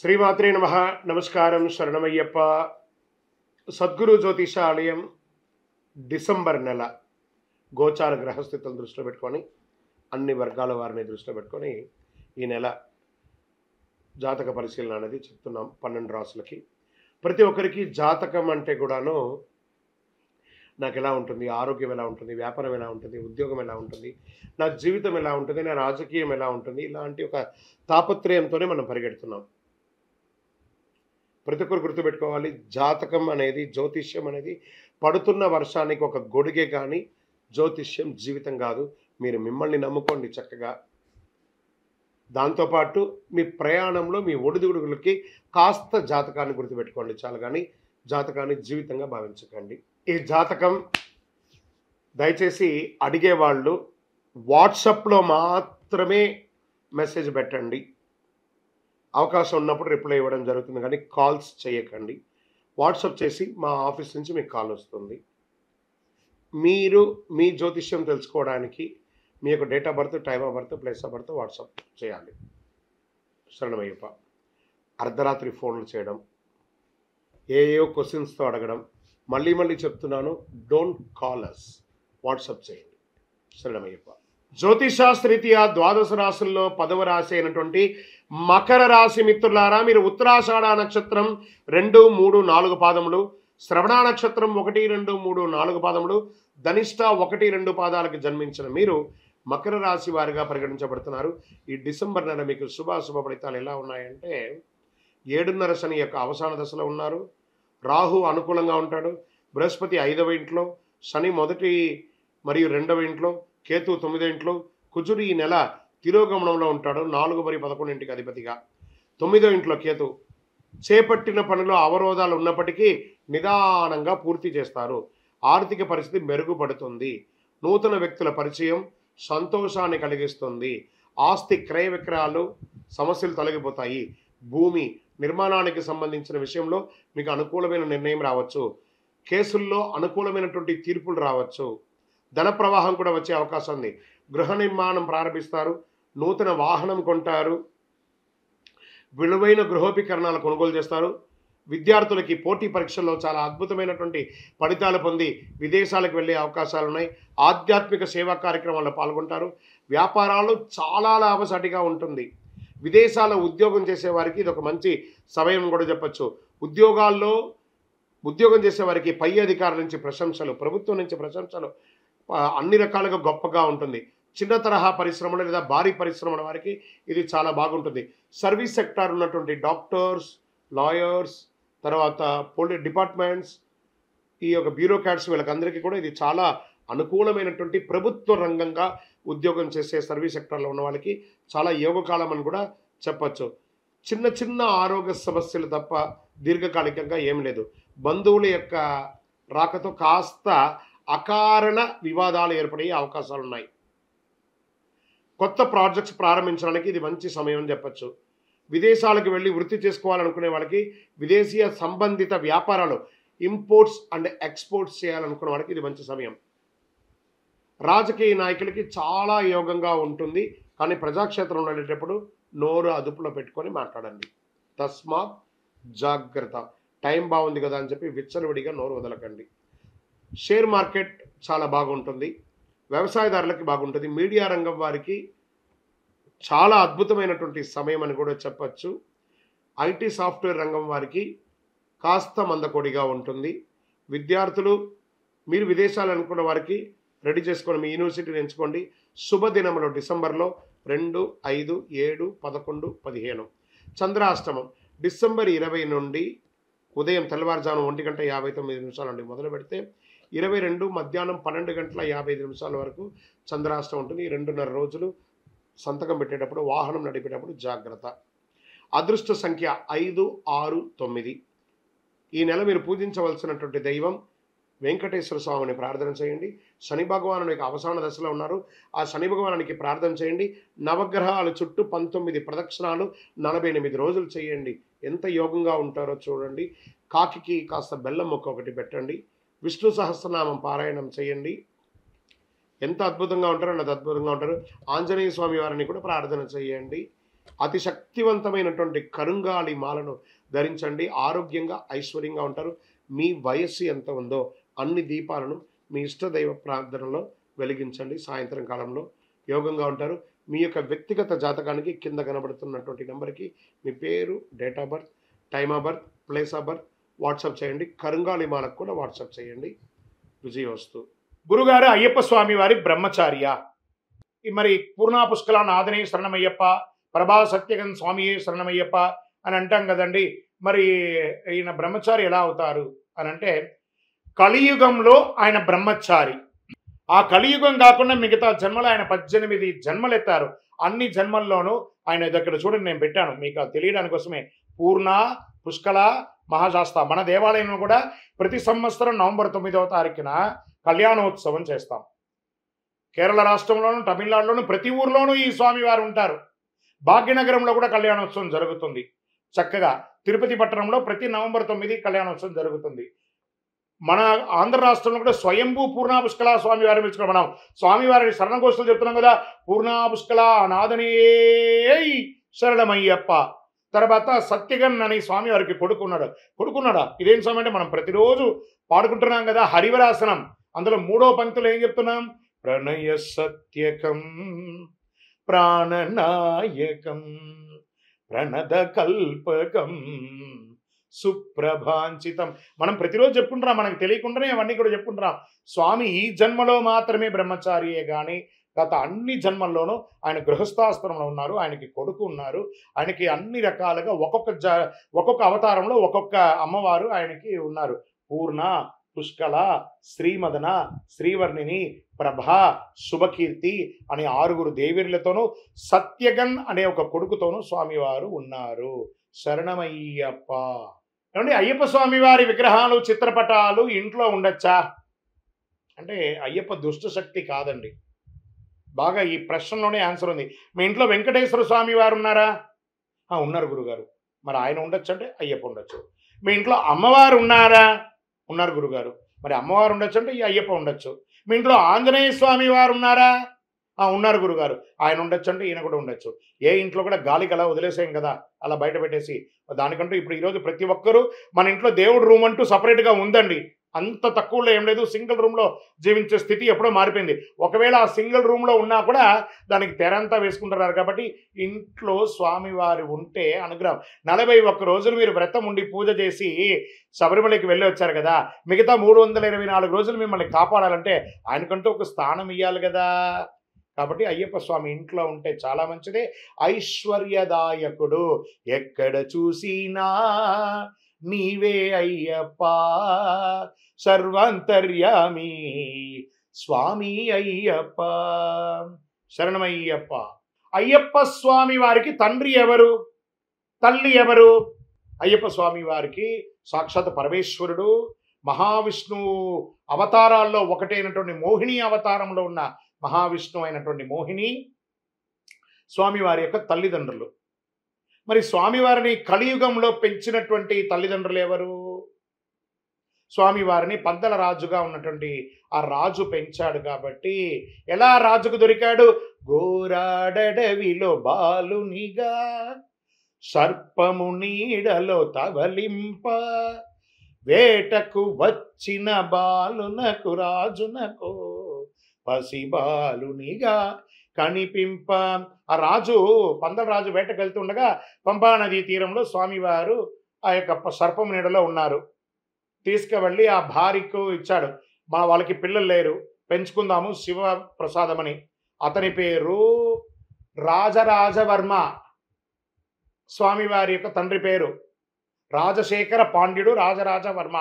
శ్రీమాత్రే నమః. నమస్కారం, శరణమయ్యప్ప. సద్గురు జ్యోతిష ఆలయం డిసెంబర్ నెల గోచార గ్రహస్థితులను దృష్టిలో పెట్టుకొని అన్ని వర్గాల వారిని దృష్టిలో పెట్టుకొని ఈ నెల జాతక పరిశీలన అనేది చెప్తున్నాం. 12 రాసులకి ప్రతి ఒక్కరికి జాతకం అంటే కూడాను నాకు ఎలా ఉంటుంది, ఆరోగ్యం ఎలా ఉంటుంది, వ్యాపారం ఎలా ఉంటుంది, ఉద్యోగం ఎలా ఉంటుంది, నా జీవితం ఎలా ఉంటుంది, నా రాజకీయం ఎలా ఉంటుంది, ఇలాంటి ఒక తాపత్రయంతోనే మనం పరిగెడుతున్నాం. ప్రతి ఒక్కరు గుర్తుపెట్టుకోవాలి, జాతకం అనేది, జ్యోతిష్యం అనేది పడుతున్న వర్షానికి ఒక గొడుగే కానీ జ్యోతిష్యం జీవితం కాదు. మీరు మిమ్మల్ని నమ్ముకోండి చక్కగా. దాంతోపాటు మీ ప్రయాణంలో మీ ఒడిదుడుగులకి కాస్త జాతకాన్ని గుర్తుపెట్టుకోండి చాలు, కానీ జాతకాన్ని జీవితంగా భావించకండి. ఈ జాతకం దయచేసి అడిగేవాళ్ళు వాట్సాప్లో మాత్రమే మెసేజ్ పెట్టండి. అవకాశం ఉన్నప్పుడు రిప్లై ఇవ్వడం జరుగుతుంది, కానీ కాల్స్ చేయకండి. వాట్సాప్ చేసి మా ఆఫీస్ నుంచి మీకు కాల్ వస్తుంది. మీరు మీ జ్యోతిష్యం తెలుసుకోవడానికి మీ యొక్క date of birth, time of birth, place of birth WhatsApp చేయాలి. శరణమయ్యప్ప. అర్ధరాత్రి ఫోన్లు చేయడం, ఏయో క్వశ్చన్స్తో అడగడం, మళ్ళీ చెప్తున్నాను, డోంట్ కాల్ అస్, వాట్సాప్ చేయండి. శరణమయ్యప్ప. జ్యోతిషాస్త్రరీత్యా ద్వాదశ రాశుల్లో 10వ రాశి అయినటువంటి మకర రాశి మిత్రులారా, మీరు ఉత్తరాషాఢ నక్షత్రం 2, 3, 4 పాదములు, శ్రవణ నక్షత్రం 1, 2, 3, 4 పాదములు, ధనిష్ట 1, 2 పాదాలకు జన్మించిన మీరు మకర రాశి వారిగా పరిగణించబడుతున్నారు. ఈ డిసెంబర్ నెల మీకు శుభాశుభ ఫలితాలు ఎలా ఉన్నాయంటే, 7.5 శని యొక్క అవసాన దశలో ఉన్నారు. రాహు అనుకూలంగా ఉంటాడు. బృహస్పతి 5వ ఇంట్లో, శని 1 మరియు 2వ ఇంట్లో, కేతు 9వ ఇంట్లో, కుజుడు ఈ నెల తిరోగమనంలో ఉంటాడు. 4 మరియు 11 ఇంటికి అధిపతిగా. 9వ ఇంట్లో కేతు. చేపట్టిన పనిలో అవరోధాలు ఉన్నప్పటికీ నిదానంగా పూర్తి చేస్తారు. ఆర్థిక పరిస్థితి మెరుగుపడుతుంది. నూతన వ్యక్తుల పరిచయం సంతోషాన్ని కలిగిస్తుంది. ఆస్తి క్రయ విక్రయాలు సమస్యలు తొలగిపోతాయి. భూమి నిర్మాణానికి సంబంధించిన విషయంలో మీకు అనుకూలమైన నిర్ణయం రావచ్చు. కేసుల్లో అనుకూలమైనటువంటి తీర్పులు రావచ్చు. ధన ప్రవాహం కూడా వచ్చే అవకాశం ఉంది. గృహ నిర్మాణం ప్రారంభిస్తారు. నూతన వాహనం కొంటారు. విలువైన గృహోపకరణాలు కొనుగోలు చేస్తారు. విద్యార్థులకి పోటీ పరీక్షల్లో చాలా అద్భుతమైనటువంటి ఫలితాలు పొంది విదేశాలకు వెళ్ళే అవకాశాలు ఉన్నాయి. ఆధ్యాత్మిక సేవా కార్యక్రమాల్లో పాల్గొంటారు. వ్యాపారాలు చాలా లాభసాటిగా ఉంటుంది. విదేశాల్లో ఉద్యోగం చేసే వారికి ఇది ఒక మంచి సమయం కూడా చెప్పచ్చు. ఉద్యోగం చేసే వారికి పై అధికారుల నుంచి ప్రశంసలు, ప్రభుత్వం నుంచి ప్రశంసలు అన్ని రకాలుగా గొప్పగా ఉంటుంది. చిన్న తరహా పరిశ్రమలు లేదా భారీ పరిశ్రమల వారికి ఇది చాలా బాగుంటుంది. సర్వీస్ సెక్టార్ ఉన్నటువంటి డాక్టర్స్, లాయర్స్, తర్వాత పోలీస్ డిపార్ట్మెంట్స్, ఈ యొక్క బ్యూరోక్రాట్స్, వీళ్ళకందరికీ కూడా ఇది చాలా అనుకూలమైనటువంటి ప్రభుత్వ రంగంగా ఉద్యోగం చేసే సర్వీస్ సెక్టార్లో ఉన్న వాళ్ళకి చాలా యోగకాలం అని కూడా చెప్పచ్చు. చిన్న ఆరోగ్య సమస్యలు తప్ప దీర్ఘకాలికంగా ఏం లేదు. బంధువుల యొక్క రాకతో కాస్త అకారణ వివాదాలు ఏర్పడే అవకాశాలు ఉన్నాయి. కొత్త ప్రాజెక్ట్స్ ప్రారంభించడానికి ఇది మంచి సమయం అని చెప్పచ్చు. విదేశాలకు వెళ్ళి వృత్తి చేసుకోవాలనుకునే వాళ్ళకి విదేశీయ సంబంధిత వ్యాపారాలు, ఇంపోర్ట్స్ అండ్ ఎక్స్పోర్ట్స్ చేయాలనుకునే వాళ్ళకి ఇది మంచి సమయం. రాజకీయ నాయకులకి చాలా యోగంగా ఉంటుంది, కానీ ప్రజాక్షేత్రంలో వెళ్ళేటప్పుడు నోరు అదుపులో పెట్టుకొని మాట్లాడండి. తస్మాత్ జాగ్రత్త. టైం బాగుంది కదా అని చెప్పి విచ్చలవిడిగా నోరు వదలకండి. షేర్ మార్కెట్ చాలా బాగుంటుంది. వ్యవసాయదారులకి బాగుంటుంది. మీడియా రంగం వారికి చాలా అద్భుతమైనటువంటి సమయం అని కూడా చెప్పచ్చు. ఐటీ సాఫ్ట్వేర్ రంగం వారికి కాస్త మందకొడిగా ఉంటుంది. విద్యార్థులు, మీరు విదేశాలు అనుకున్న వారికి రెడీ చేసుకొని మీ యూనివర్సిటీని ఎంచుకోండి. శుభదినములు డిసెంబర్లో 2, 5, 7, 11, 15. చంద్రాష్టమం డిసెంబర్ 20 నుండి ఉదయం తెల్లవారుజాము 1:59 నుండి మొదలు పెడితే 22 మధ్యాహ్నం 12:55 వరకు చంద్రాష్టమం ఉంటుంది. 2.5 రోజులు. సంతకం పెట్టేటప్పుడు, వాహనం నడిపేటప్పుడు జాగ్రత్త. అదృష్ట సంఖ్య 5, 6, 9. ఈ నెల మీరు పూజించవలసినటువంటి దైవం వెంకటేశ్వర స్వామిని ప్రార్థన చేయండి. శని భగవాను యొక్క అవసాన దశలో ఉన్నారు. ఆ శని భగవానికి ప్రార్థన చేయండి. నవగ్రహాల చుట్టూ 19 ప్రదక్షిణాలు 48 రోజులు చేయండి. ఎంత యోగంగా ఉంటారో చూడండి. కాకికి కాస్త బెల్లం ముక్క ఒకటి పెట్టండి. విష్ణు సహస్రనామం పారాయణం చేయండి. ఎంత అద్భుతంగా ఉంటారో అంత అద్భుతంగా ఉంటారు. ఆంజనేయ స్వామి వారిని కూడా ప్రార్థన చేయండి. అతి శక్తివంతమైనటువంటి కరుంగాలి మాలను ధరించండి. ఆరోగ్యంగా ఐశ్వర్యంగా ఉంటారు. మీ వయస్సు ఎంత ఉందో అన్ని దీపాలను మీ ఇష్టదైవ ప్రార్థనలో వెలిగించండి. సాయంత్రం కాలంలో యోగంగా ఉంటారు. మీ యొక్క వ్యక్తిగత జాతకానికి కింద కనబడుతున్నటువంటి నెంబర్కి మీ పేరు, date of birth, time of birth, place of birth WhatsApp చేయండి. కరుంగాలి మాలకు కూడా వాట్సాప్ చేయండి. విజయవస్తు. గురుగారు, అయ్యప్ప స్వామి వారి బ్రహ్మచార్య. మరి పూర్ణా పుష్కల నాథనే శరణమయ్యప్ప, ప్రభా సత్యగన్ స్వామియే శరణమయ్యప్ప అని అంటాం కదండి. మరి ఈయన బ్రహ్మచారి ఎలా అవుతారు అని అంటే, కలియుగంలో ఆయన బ్రహ్మచారి. ఆ కలియుగం కాకుండా మిగతా జన్మలు ఆయన 18 జన్మలు ఎత్తారు. అన్ని జన్మల్లోనూ ఆయన దగ్గర చూడండి, నేను పెట్టాను మీకు తెలియడానికి కోసమే. పూర్ణ, పుష్కల, మహాశాస్త. మన దేవాలయంలో కూడా ప్రతి సంవత్సరం నవంబర్ 9వ తారీఖున కళ్యాణోత్సవం చేస్తాం. కేరళ రాష్ట్రంలోను, తమిళనాడులోను ప్రతి ఊర్లోనూ ఈ స్వామివారు ఉంటారు. భాగ్యనగరంలో కూడా కళ్యాణోత్సవం జరుగుతుంది. చక్కగా తిరుపతి పట్టణంలో ప్రతి నవంబర్ 9 కళ్యాణోత్సవం జరుగుతుంది. మన ఆంధ్ర రాష్ట్రంలో కూడా స్వయంభూ పూర్ణా పుష్కల స్వామివారిని పిలుచుకున్నాం. మనం స్వామివారిని శరణఘోషలు చెప్తున్నాం కదా, పూర్ణా పుష్కల నాదనే శరణమయ్యప్ప. తర్వాత సత్యగన్ అని స్వామివారికి కొడుకున్నాడా ఇదేం స్వామి అంటే, మనం ప్రతిరోజు పాడుకుంటున్నాం కదా హరివరాసనం. అందులో 3వ పంక్తిలో ఏం చెప్తున్నాం? ప్రణయ సత్యకం ప్రాణనాయకం ప్రణద కల్పకం సుప్రభాంచితం. మనం ప్రతిరోజు చెప్పుకుంటున్నాం, మనకు తెలియకుండానే అవన్నీ కూడా చెప్పుకుంటున్నాం. స్వామి ఈ జన్మలో మాత్రమే బ్రహ్మచారియే కానీ గత అన్ని జన్మల్లోనూ ఆయన గృహస్థాశ్రమంలో ఉన్నారు. ఆయనకి కొడుకు ఉన్నారు. ఆయనకి అన్ని రకాలుగా ఒక్కొక్క అవతారంలో ఒక్కొక్క అమ్మవారు ఆయనకి ఉన్నారు. పూర్ణ, పుష్కల, శ్రీమదన, శ్రీవర్ణిని, ప్రభా, శుభకీర్తి అనే 6 దేవీర్లతోనూ సత్యగన్ అనే ఒక కొడుకుతోనూ స్వామివారు ఉన్నారు. శరణమయ్యప్ప. ఏమండి, అయ్యప్ప స్వామివారి విగ్రహాలు, చిత్రపటాలు ఇంట్లో ఉండొచ్చా అంటే, అయ్యప్ప దుష్ట శక్తి కాదండి. బాగా ఈ ప్రశ్నలోనే ఆన్సర్ ఉంది. మీ ఇంట్లో వెంకటేశ్వర స్వామి వారు ఉన్నారా? ఉన్నారు గురుగారు. మరి ఆయన ఉండొచ్చు అంటే అయ్యప్ప ఉండొచ్చు. మీ ఇంట్లో అమ్మవారు ఉన్నారా? ఉన్నారు గురుగారు. మరి అమ్మవారు ఉండొచ్చు అంటే ఈ అయ్యప్ప ఉండొచ్చు. మీ ఇంట్లో ఆంజనేయ స్వామి వారు ఉన్నారా? ఉన్నారు గురుగారు. ఆయన ఉండొచ్చు అంటే ఈయన కూడా ఉండొచ్చు. ఏ ఇంట్లో కూడా గాలికి అలా వదిలేసాం కదా, అలా బయట పెట్టేసి. దానికంటూ ఇప్పుడు ఈరోజు ప్రతి ఒక్కరూ మన ఇంట్లో దేవుడు రూమ్ అంటూ సపరేట్గా ఉందండి. అంత తక్కువలో ఏం లేదు. సింగిల్ రూమ్లో జీవించే స్థితి ఎప్పుడో మారిపోయింది. ఒకవేళ ఆ సింగిల్ రూమ్లో ఉన్నా కూడా దానికి తెరంతా వేసుకుంటున్నారు. కాబట్టి ఇంట్లో స్వామివారి ఉంటే అనుగ్రహం. 41 రోజులు మీరు వ్రతం ఉండి పూజ చేసి శబరిమలకి వెళ్ళి వచ్చారు కదా, మిగతా 324 రోజులు మిమ్మల్ని కాపాడాలంటే ఆయనకంటూ ఒక స్థానం ఇవ్వాలి కదా. కాబట్టి అయ్యప్ప స్వామి ఇంట్లో ఉంటే చాలా మంచిదే. ఐశ్వర్యదాయకుడు. ఎక్కడ చూసినా నీవే అయ్యప్ప, సర్వాంతర్యామి స్వామి అయ్యప్ప. శరణమయ్యప్ప. అయ్యప్ప స్వామి వారికి తండ్రి ఎవరు, తల్లి ఎవరు? అయ్యప్ప స్వామి వారికి సాక్షాత్ పరమేశ్వరుడు, మహావిష్ణువు అవతారాల్లో ఒకటైనటువంటి మోహిని అవతారంలో ఉన్న మహావిష్ణువు అయినటువంటి మోహిని స్వామివారి యొక్క తల్లిదండ్రులు. మరి స్వామివారిని కలియుగంలో పెంచినటువంటి తల్లిదండ్రులు ఎవరు? స్వామివారిని పందల రాజుగా ఉన్నటువంటి ఆ రాజు పెంచాడు. కాబట్టి ఎలా రాజుకు దొరికాడు? గోరాడవిలో బాలునిగా సర్పము నీడలో తవలింప, వేటకు వచ్చిన బాలునకు రాజునకు పసిబాలునిగా కనిపింప. ఆ రాజు, పందల రాజు వేటకు వెళ్తుండగా పంపా నదీ తీరంలో స్వామివారు ఆ యొక్క సర్పం నీడలో ఉన్నారు. తీసుకువెళ్ళి ఆ భార్యకు ఇచ్చాడు. వాళ్ళకి పిల్లలు లేరు, పెంచుకుందాము శివ ప్రసాదమని. అతని పేరు రాజరాజవర్మ. స్వామివారి యొక్క తండ్రి పేరు రాజశేఖర పాండ్యుడు రాజరాజవర్మ.